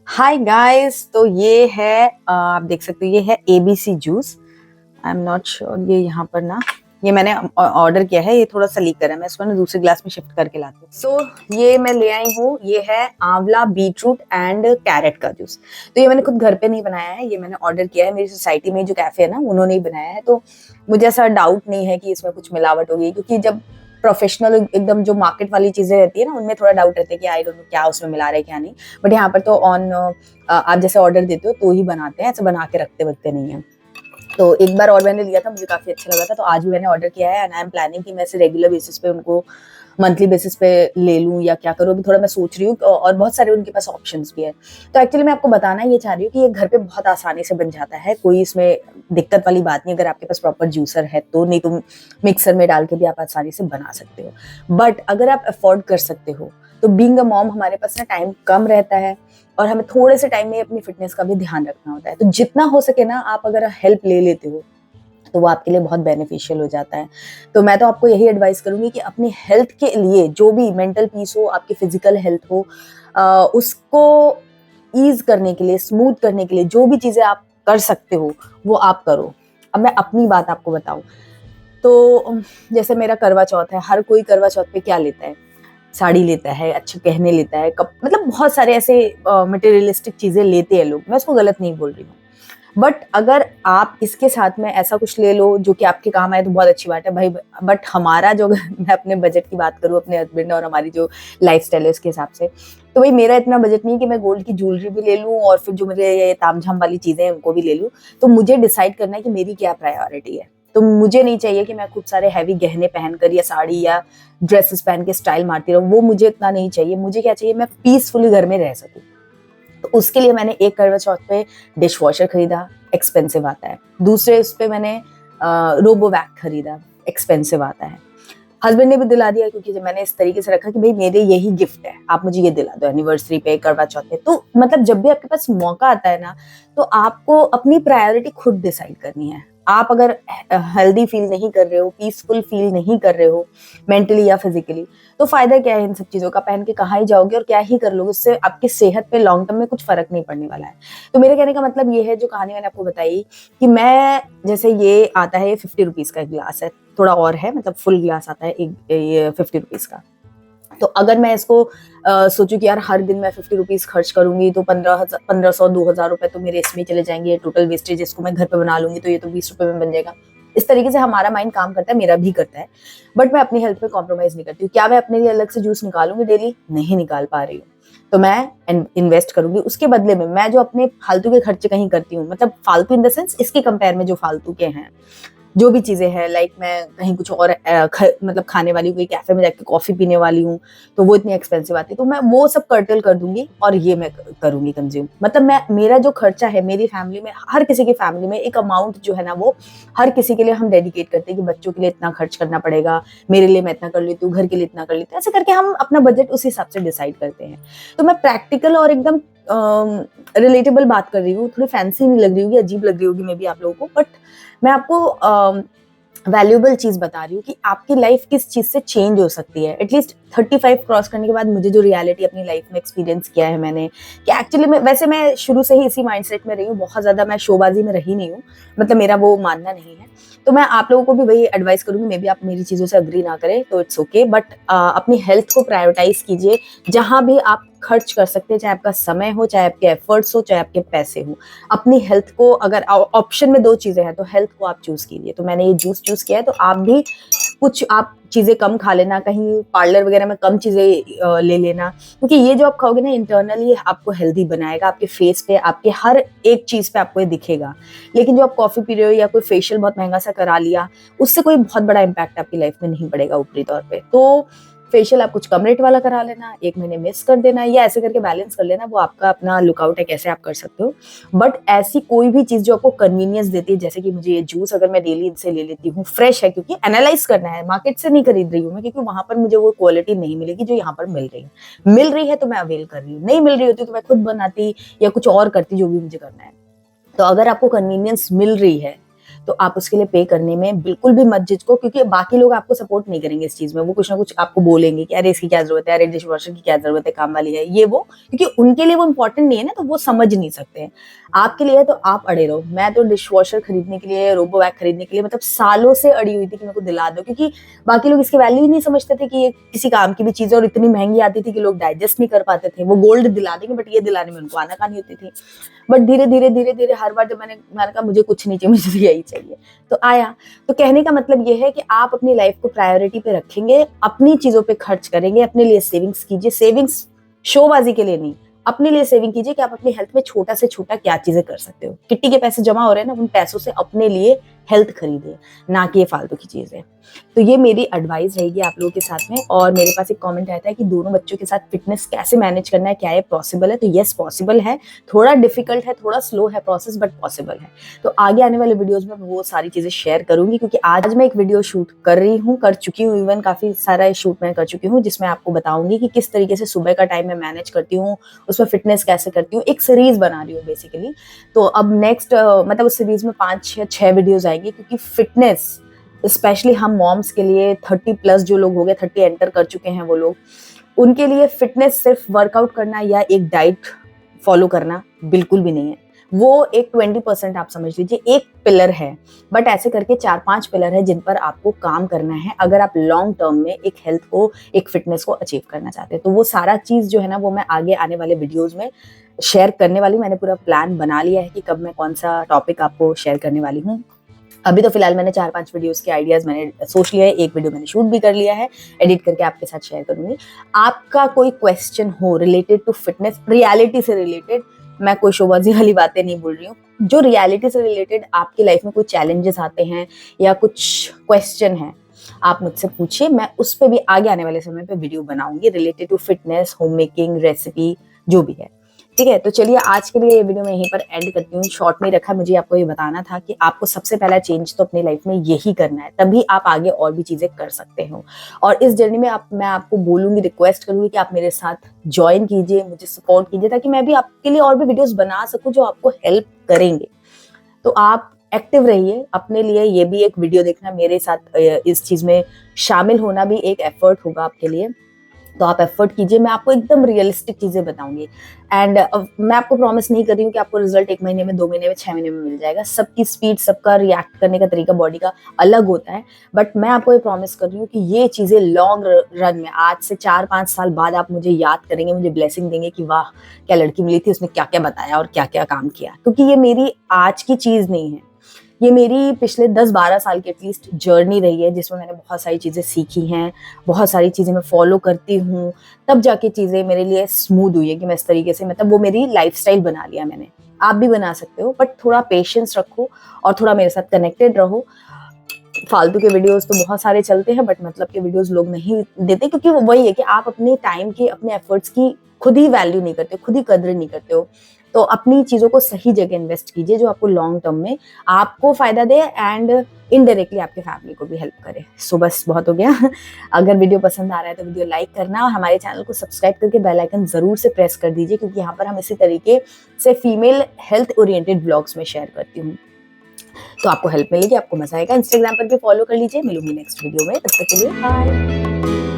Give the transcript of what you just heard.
Hi guys, तो ये है आप देख सकते हो, ये है ABC juice. I am not sure, ये यहाँ पर ना, ये मैंने ऑर्डर किया है। ये थोड़ा सा लीकर है, मैं इसको ना दूसरे ग्लास में शिफ्ट करके लाती हूँ। सो ये मैं ले आई हूँ, ये है आंवला बीटरूट एंड कैरेट का जूस। तो ये मैंने खुद घर पे नहीं बनाया है, ये मैंने ऑर्डर किया है। मेरी सोसाइटी में जो कैफे है ना, उन्होंने ही बनाया है। तो मुझे ऐसा डाउट नहीं है कि इसमें कुछ मिलावट होगी, क्योंकि जब प्रोफेशनल एकदम जो मार्केट वाली चीजें रहती है ना, उनमें थोड़ा डाउट रहता है कि आई डोंट नो क्या उसमें मिला रहे क्या नहीं। बट यहाँ पर तो ऑन आप जैसे ऑर्डर देते हो तो ही बनाते हैं, ऐसे बना के रखते वरते नहीं है। तो एक बार और मैंने लिया था, मुझे काफी अच्छा लगा था, तो आज भी मैंने ऑर्डर किया है। एंड आई एम प्लानिंग कि मैं इसे रेगुलर बेसिस पे उनको मंथली बेसिस पे ले लूं या क्या करूं। अभी थोड़ा मैं सोच रही हूँ, और बहुत सारे उनके पास ऑप्शंस भी है। तो एक्चुअली मैं आपको बताना ये चाह रही हूँ कि ये घर पे बहुत आसानी से बन जाता है, कोई इसमें दिक्कत वाली बात नहीं। अगर आपके पास प्रॉपर जूसर है तो, नहीं तो मिक्सर में डाल के भी आप आसानी से बना सकते हो। बट अगर आप अफोर्ड कर सकते हो तो, बीइंग अ मॉम, हमारे पास ना टाइम कम रहता है और हमें थोड़े से टाइम में अपनी फिटनेस का भी ध्यान रखना होता है। तो जितना हो सके ना, आप अगर हेल्प ले लेते हो तो वो आपके लिए बहुत बेनिफिशियल हो जाता है। तो मैं तो आपको यही एडवाइस करूंगी कि अपनी हेल्थ के लिए, जो भी मेंटल पीस हो, आपकी फिजिकल हेल्थ हो, उसको ईज करने के लिए, स्मूथ करने के लिए जो भी चीजें आप कर सकते हो वो आप करो। अब मैं अपनी बात आपको बताऊं तो, जैसे मेरा करवा चौथ है। हर कोई करवा चौथ पे क्या लेता है? साड़ी लेता है, अच्छे गहने लेता है, मतलब बहुत सारे ऐसे मटेरियलिस्टिक चीजें लेते हैं लोग। मैं उसको गलत नहीं बोल रही हूँ, बट अगर आप इसके साथ में ऐसा कुछ ले लो जो कि आपके काम आए तो बहुत अच्छी बात है भाई। बट हमारा जो मैं अपने बजट की बात करूँ, अपने हस्बैंड और हमारी जो लाइफस्टाइल है उसके हिसाब से, तो भाई मेरा इतना बजट नहीं कि मैं गोल्ड की ज्वेलरी भी ले लूँ और फिर जो मेरे ये तामझाम वाली चीजें हैं उनको भी ले लूँ। तो मुझे डिसाइड करना है कि मेरी क्या प्रायोरिटी है। तो मुझे नहीं चाहिए कि मैं खूब सारे हैवी गहने पहनकर या साड़ी या ड्रेसेस पहन के स्टाइल मारती रहूं। वो मुझे इतना नहीं चाहिए। मुझे क्या चाहिए, मैं पीसफुली घर में रह सकूं। तो उसके लिए मैंने एक करवा चौथ पे डिश वॉशर खरीदा, एक्सपेंसिव आता है। दूसरे उस पे मैंने रोबोवैक खरीदा, एक्सपेंसिव आता है। हस्बैंड ने भी दिला दिया, क्योंकि जब मैंने इस तरीके से रखा कि भाई मेरे यही गिफ्ट है, आप मुझे ये दिला दो एनिवर्सरी पे, करवा चौथ पे। तो मतलब जब भी आपके पास मौका आता है ना, तो आपको अपनी प्रायोरिटी खुद डिसाइड करनी है। आप अगर हेल्दी फील नहीं कर रहे हो, पीसफुल फील नहीं कर रहे हो मेंटली या फिजिकली, तो फायदा क्या है इन सब चीजों का? पहन के कहाँ ही जाओगे और क्या ही कर लोगे? उससे आपकी सेहत पे लॉन्ग टर्म में कुछ फर्क नहीं पड़ने वाला है। तो मेरे कहने का मतलब ये है, जो कहानी मैंने आपको बताई, कि मैं जैसे ये आता है, 50 रुपीज का गिलास है, थोड़ा और है, मतलब फुल गिलास आता है एक, ये 50 रुपीज का। तो अगर मैं इसको सोचूं कि यार हर दिन मैं 50 रुपीज खर्च करूंगी, तो 1500 2000 रुपए तो मेरे इसमें चले जाएंगे। टोटल वेस्टेज इसको मैं घर पे बना लूंगी तो ये तो 20 रुपए में बन जाएगा। इस तरीके से हमारा माइंड काम करता है, मेरा भी करता है। बट मैं अपनी हेल्थ पे कॉम्प्रोमाइज नहीं करती हूँ। क्या मैं अपने लिए अलग से जूस निकालूंगी डेली? नहीं निकाल पा रही हूँ। तो मैं इन्वेस्ट करूंगी, उसके बदले में मैं जो अपने फालतू के खर्चे कहीं करती हूँ, मतलब फालतू इन द सेंस, इसके कंपेयर में जो फालतू के हैं, जो भी चीजें हैं, लाइक मैं कहीं कुछ और मतलब खाने वाली हूँ, कोई कैफे में जाके कॉफी पीने वाली हूँ, तो वो इतनी एक्सपेंसिव आती है, तो मैं वो सब कर्टल कर दूंगी और ये मैं करूंगी कंज्यूम। मतलब मैं, मेरा जो खर्चा है, मेरी फैमिली में, हर किसी की फैमिली में एक अमाउंट जो है ना, वो हर किसी के लिए हम डेडिकेट करते हैं कि बच्चों के लिए इतना खर्च करना पड़ेगा, मेरे लिए मैं इतना कर लेती हूँ, घर के लिए इतना कर लेती हूँ। ऐसे करके हम अपना बजट उस हिसाब से डिसाइड करते हैं। तो मैं प्रैक्टिकल और एकदम रिलेटेबल बात कर रही हूँ, थोड़ी फैंसी नहीं लग रही होगी, अजीब लग रही होगी मे बी आप लोगों को, बट मैं आपको वैल्यूएबल चीज बता रही हूँ कि आपकी लाइफ किस चीज से चेंज हो सकती है। एटलीस्ट 35 क्रॉस करने के बाद मुझे जो रियलिटी अपनी लाइफ में एक्सपीरियंस किया है मैंने, कि एक्चुअली में, वैसे मैं शुरू से ही इसी माइंडसेट में रही हूँ, बहुत ज्यादा मैं शोबाजी में रही नहीं हूँ, मतलब मेरा वो मानना नहीं है। तो मैं आप लोगों को भी वही एडवाइस करूंगी, मे बी आप मेरी चीजों से अग्री ना करें तो इट्स ओके, बट अपनी हेल्थ को प्रायोरिटाइज कीजिए। जहां भी आप खर्च कर सकते हैं, चाहे आपका समय हो, चाहे आपके एफर्ट्स हो, चाहे आपके पैसे हो, अपनी हेल्थ को, अगर ऑप्शन में दो चीजें हैं तो हेल्थ को आप चूज कीजिए। तो मैंने ये जूस चूज किया है, तो आप भी कुछ आप चीजें कम खा लेना, कहीं पार्लर वगैरह में कम चीजें ले लेना, क्योंकि ये जो आप खाओगे ना, इंटरनली आपको हेल्दी बनाएगा, आपके फेस पे, आपके हर एक चीज पे आपको ये दिखेगा। लेकिन जो आप कॉफी पी रहे हो या कोई फेशियल बहुत महंगा सा करा लिया, उससे कोई बहुत बड़ा इंपैक्ट आपकी लाइफ में नहीं पड़ेगा ऊपरी तौर पे। तो फेशियल आप कुछ कम रेट वाला करा लेना, 1 महीने मिस कर देना, या ऐसे करके बैलेंस कर लेना, वो आपका अपना लुकआउट है, कैसे आप कर सकते हो। बट ऐसी कोई भी चीज जो आपको कन्वीनियंस देती है, जैसे कि मुझे ये जूस, अगर मैं डेली इनसे ले लेती हूँ, फ्रेश है, क्योंकि एनालाइज करना है, मार्केट से नहीं खरीद रही हूँ मैं, क्योंकि वहां पर मुझे वो क्वालिटी नहीं मिलेगी जो यहाँ पर मिल रही है। मिल रही है तो मैं अवेल कर रही हूँ, नहीं मिल रही होती तो मैं खुद बनाती या कुछ और करती, जो भी मुझे करना है। तो अगर आपको कन्वीनियंस मिल रही है तो आप उसके लिए पे करने में बिल्कुल भी मत झिझको, क्योंकि बाकी लोग आपको सपोर्ट नहीं करेंगे इस चीज में। वो कुछ ना कुछ आपको बोलेंगे कि अरे इसकी क्या जरूरत है, अरे डिश वॉशर की क्या जरूरत है, काम वाली है ये वो, क्योंकि उनके लिए वो इंपॉर्टेंट नहीं है ना, तो वो समझ नहीं सकते हैं। आपके लिए तो आप अड़े रहो। मैं तो डिश वॉशर खरीदने के लिए, रोबो वैक खरीदने के लिए मतलब सालों से अड़ी हुई थी कि मेरे को दिला दो, क्योंकि बाकी लोग इसकी वैल्यू ही नहीं समझते थे कि ये किसी काम की भी चीज है, और इतनी महंगी आती थी कि लोग डाइजेस्ट नहीं कर पाते थे। वो गोल्ड दिला देंगे बट ये दिलाने में उनको आनाकानी होती थी। बट धीरे धीरे धीरे धीरे हर बार जब मैंने कहा मुझे कुछ नहीं चाहिए, मुझे तो यही चाहिए, तो आया। तो कहने का मतलब ये है कि आप अपनी लाइफ को प्रायोरिटी पे रखेंगे, अपनी चीजों पे खर्च करेंगे, अपने लिए सेविंग्स कीजिए। सेविंग्स शोबाजी के लिए नहीं, अपने लिए सेविंग कीजिए कि आप अपनी हेल्थ में छोटा से छोटा क्या चीजें कर सकते हो। किट्टी के पैसे जमा हो रहे हैं ना, उन पैसों से अपने लिए हेल्थ खरीदिए, ना कि ये फालतू की चीजें। तो ये मेरी एडवाइस रहेगी आप लोगों के साथ में। और मेरे पास एक कमेंट आता है कि दोनों बच्चों के साथ फिटनेस कैसे मैनेज करना है, क्या ये पॉसिबल है? तो यस पॉसिबल है, थोड़ा डिफिकल्ट है, थोड़ा स्लो है प्रोसेस, बट पॉसिबल है। तो आगे आने वाले वीडियोस में वो सारी चीजें शेयर करूंगी, क्योंकि आज मैं एक वीडियो शूट कर रही हूँ, कर चुकी हूँ, इवन काफी सारा शूट मैं कर चुकी हूँ, जिसमें आपको बताऊंगी कि किस तरीके से सुबह का टाइम मैं मैनेज करती हूँ, उसमें फिटनेस कैसे करती हूँ। एक सीरीज बना रही हूँ बेसिकली। तो अब नेक्स्ट मतलब उस सीरीज में 5 या 6 वीडियोज आएंगी, क्योंकि फिटनेस स्पेशली हम मॉम्स के लिए, 30+ जो लोग हो गए, 30 एंटर कर चुके हैं वो लोग, उनके लिए फिटनेस सिर्फ वर्कआउट करना या एक डाइट फॉलो करना बिल्कुल भी नहीं है। वो एक 20% आप समझ लीजिए, एक पिलर है। बट ऐसे करके 4-5 पिलर है जिन पर आपको काम करना है, अगर आप लॉन्ग टर्म में एक हेल्थ को, एक फिटनेस को अचीव करना चाहते हैं। तो वो सारा चीज जो है ना, वो मैं आगे आने वाले वीडियोज में शेयर करने वाली। मैंने पूरा प्लान बना लिया है कि कब मैं कौन सा टॉपिक आपको शेयर करने वाली हूँ। अभी तो फिलहाल मैंने 4-5 वीडियोस के आइडियाज मैंने सोच लिया है, एक वीडियो मैंने शूट भी कर लिया है, एडिट करके आपके साथ शेयर करूंगी। आपका कोई क्वेश्चन हो रिलेटेड टू फिटनेस, रियलिटी से रिलेटेड, मैं कोई शोबाजी वाली बातें नहीं बोल रही हूँ, जो रियलिटी से रिलेटेड आपकी लाइफ में कोई चैलेंजेस आते हैं या कुछ क्वेश्चन है, आप मुझसे पूछिए। मैं उस पर भी आगे आने वाले समय पे वीडियो बनाऊंगी related to fitness, home making, recipe, जो भी है। ठीक है, तो चलिए आज के लिए ये वीडियो मैं यहीं पर एंड करती हूँ। शॉर्ट में रखा, मुझे आपको ये बताना था कि आपको सबसे पहला चेंज तो अपनी लाइफ में यही करना है, तभी आप आगे और भी चीजें कर सकते हो। और इस जर्नी में मैं आपको बोलूंगी, रिक्वेस्ट करूंगी कि आप मेरे साथ ज्वाइन कीजिए, मुझे सपोर्ट कीजिए, ताकि मैं भी आपके लिए और भी वीडियोस बना सकूं जो आपको हेल्प करेंगे। तो आप एक्टिव रहिए अपने लिए। ये भी एक वीडियो देखना, मेरे साथ इस चीज में शामिल होना भी एक एफर्ट होगा आपके लिए। तो आप एफर्ट कीजिए, मैं आपको एकदम रियलिस्टिक चीजें बताऊंगी। एंड मैं आपको प्रॉमिस नहीं कर रही हूँ कि आपको रिजल्ट 1 महीने में, 2 महीने में, 6 महीने में मिल जाएगा। सबकी स्पीड, सबका रिएक्ट करने का तरीका बॉडी का अलग होता है। बट मैं आपको ये प्रॉमिस कर रही हूँ कि ये चीजें लॉन्ग रन में, आज से 4-5 साल बाद आप मुझे याद करेंगे, मुझे ब्लेसिंग देंगे कि वाह क्या लड़की मिली थी, उसने क्या क्या बताया और क्या क्या काम किया। क्योंकि ये मेरी आज की चीज नहीं है, ये मेरी पिछले 10-12 साल की एटलीस्ट जर्नी रही है, जिसमें मैंने बहुत सारी चीज़ें सीखी हैं, बहुत सारी चीज़ें मैं फॉलो करती हूँ, तब जाके चीज़ें मेरे लिए स्मूथ हुई है कि मैं इस तरीके से, मतलब वो मेरी लाइफस्टाइल बना लिया मैंने। आप भी बना सकते हो, बट थोड़ा पेशेंस रखो और थोड़ा मेरे साथ कनेक्टेड रहो। फालतू के वीडियोस तो बहुत सारे चलते हैं, बट मतलब के वीडियोस लोग नहीं देते, क्योंकि वही है कि आप अपने टाइम की, अपने एफर्ट्स की खुद ही वैल्यू नहीं करते, खुद ही कदर नहीं करते हो। तो अपनी चीजों को सही जगह इन्वेस्ट कीजिए, जो आपको लॉन्ग टर्म में आपको फायदा दे एंड इनडायरेक्टली आपके फैमिली को भी हेल्प करे। सो बस बहुत हो गया। अगर वीडियो पसंद आ रहा है तो वीडियो लाइक करना, और हमारे चैनल को सब्सक्राइब करके बेल आइकन जरूर से प्रेस कर दीजिए, क्योंकि यहाँ पर हम इसी तरीके से फीमेल हेल्थ ओरिएंटेड ब्लॉग्स में शेयर करती हूँ। तो आपको हेल्प मिलेगी, आपको मजा आएगा। इंस्टाग्राम पर भी फॉलो कर लीजिए। मिलूंगी नेक्स्ट वीडियो में, तब तक के लिए बाय।